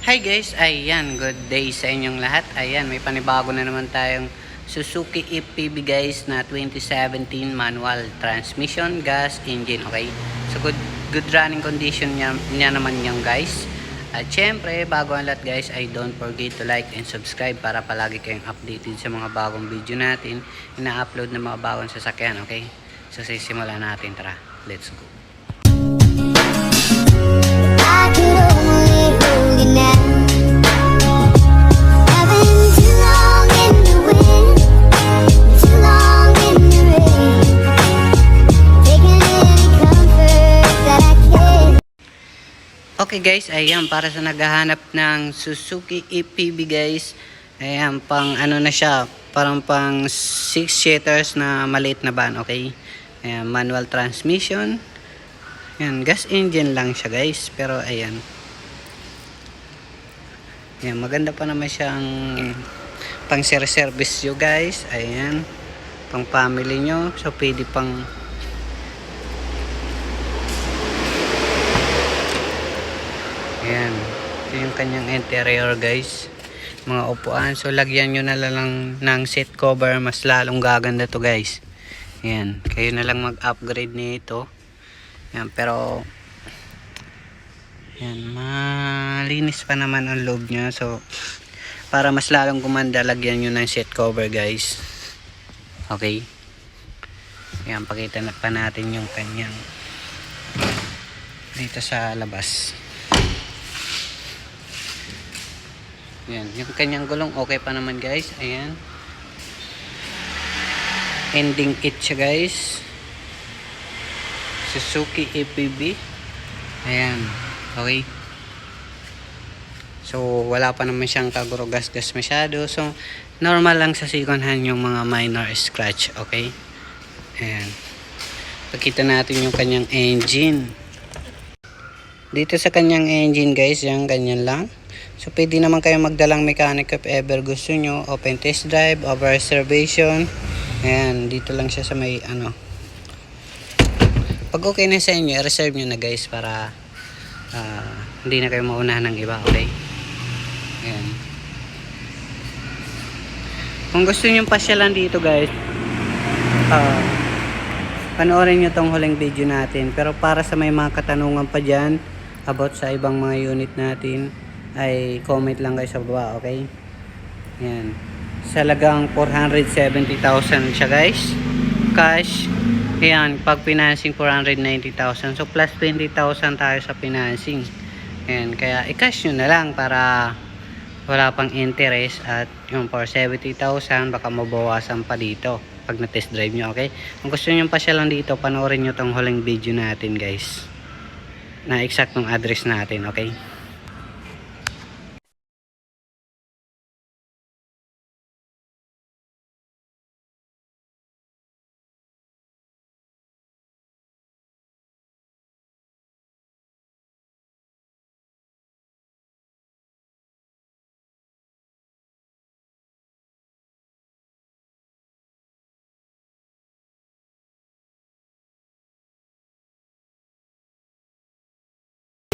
Hi guys, ayan, good day sa inyong lahat. Ayan, may panibago na naman tayong Suzuki EPV guys na 2017 manual transmission gas engine, okay? So good running condition niya naman yung guys. At syempre, bago ang lahat guys, ay don't forget to like and subscribe para palagi kayong updated sa mga bagong video natin, ina-upload na mga bagong sasakyan, okay? So sisimulan natin, tara, let's go. Okay guys, ayan, para sa naghahanap ng Suzuki EPV guys, ayan, pang ano na siya, parang pang 6-seaters na maliit na van, okay? Ayan, manual transmission. Ayan, gas engine lang siya guys, pero ayan. Ayan, maganda pa naman siyang pang service nyo guys, ayan. Pang family nyo, so pwede pang ayan, ito yung kanyang interior guys, mga upuan. So lagyan nyo na lang ng seat cover, mas lalong gaganda to guys. Ayan, kayo na lang mag-upgrade nito. Ayan, pero ayan, malinis pa naman ang loob nya. So para mas lalong gumanda, lagyan nyo ng seat cover guys. Okay, ayan, pakita na pa natin yung kanyang dito sa labas. Ayan, yung kanyang gulong okay pa naman guys. Ayan, ending kit siya guys, Suzuki EPV. Ayan, okay. So wala pa naman siyang kaguro gas masyado. So normal lang sa second hand yung mga minor scratch, okay. Ayan, pakita natin yung kanyang engine. Dito sa kanyang engine guys, yung ganyan lang. So pwede naman kayo magdalang mechanic if ever gusto nyo. Open test drive, over reservation. Ayan, dito lang siya sa may ano. Pag okay na sa inyo, reserve nyo na guys para hindi na kayo maunahan ng iba, okay? Ayan. Kung gusto nyo pasyalan dito guys, panoorin nyo tong huling video natin. Pero para sa may mga katanungan pa dyan about sa ibang mga unit natin, ay comment lang kayo sa baba, okay? Ayan, salagang 470,000 siya guys, cash. Ayan, pag financing 490,000, so plus 20,000 tayo sa financing. Ayan, kaya i-cash nyo na lang para wala pang interest. At yung 470,000 baka mabawasan pa dito pag na-test drive nyo, okay? Kung gusto nyo pa siya lang dito, panoorin nyo tong huling video natin guys, na exact ng address natin, okay?